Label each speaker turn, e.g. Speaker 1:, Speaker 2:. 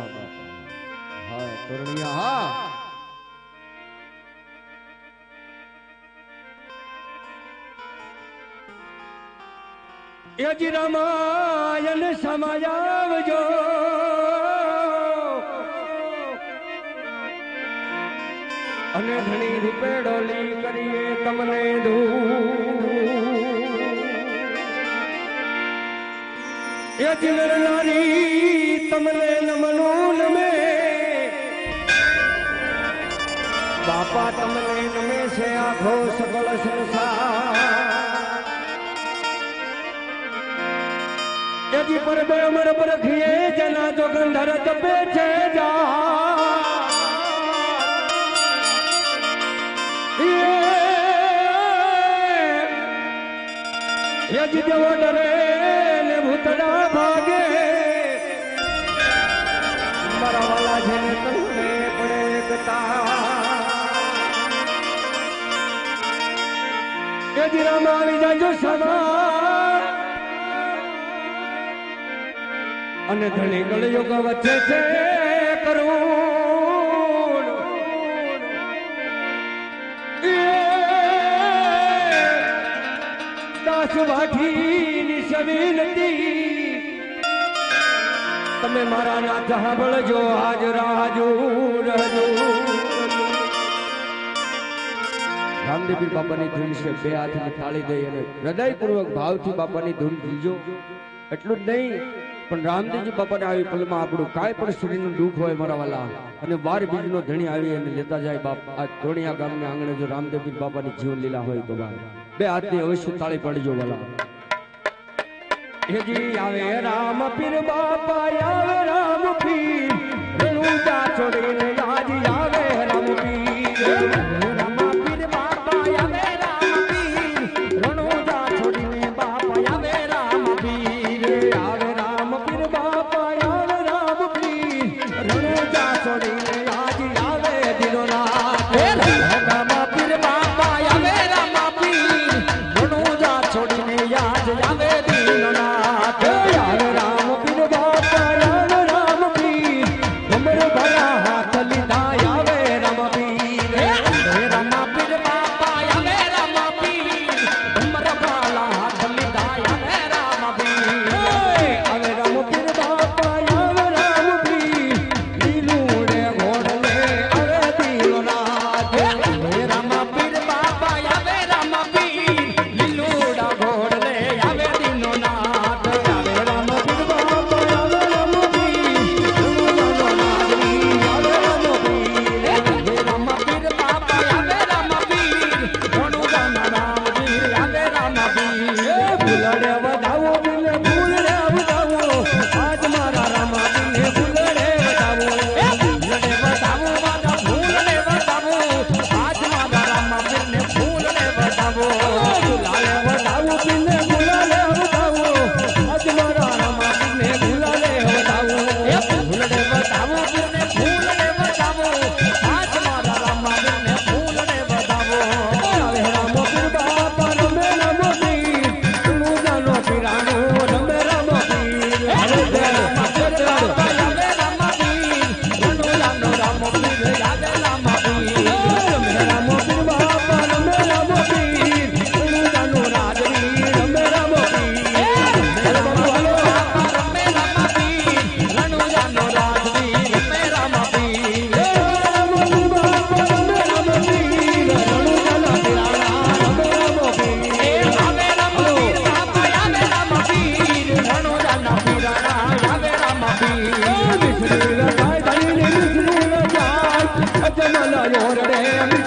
Speaker 1: वाह वाह हाँ तोरणिया हाँ यजी रामायण समायावजो अने धनी रूपे डोली करिए तमने दू यजी नर नारी तमने नमनो नमे बापा तमने नमे से आखो सकल संसार यदि पर अमर पर खिए जना जो गंधर तपे छे जा यदि देव डरे ने भूतड़ा भागे मरा वाला जन तने पड़े कता यदि राम આવી જાજો સવા અને ધણી કળયુગ વચ્ચે છે કરુણ દાસ વાઠીની સવિનતી તમે મારા ના સાંભળજો હાજરા હાજર રહેજો રામદેવ બાપાની ધૂન છે બે હાથની તાળી દઈ અને હૃદયપૂર્વક ભાવથી બાપાની ધૂન દીજો એટલું જ નહીં પણ રામદેવજી બાપાને આવી પલમાં આપણું કાંઈ પણ શરીરનું દુઃખ હોય મારા વાલા અને 12 બીજનો ધણી આવી અને લેતા જાય બાપ આ તોણિયા ગામના આંગણે જો રામદેવજી બાપાની જીવન લીલા હોય તો બાપ બે હાથની અવશ્ય તાળી પાડજો વાલા હેજી આવે રામ પીર બાપા આવે રામ પીર રણુજા છોડીને આજ આવે રામ પીર Jai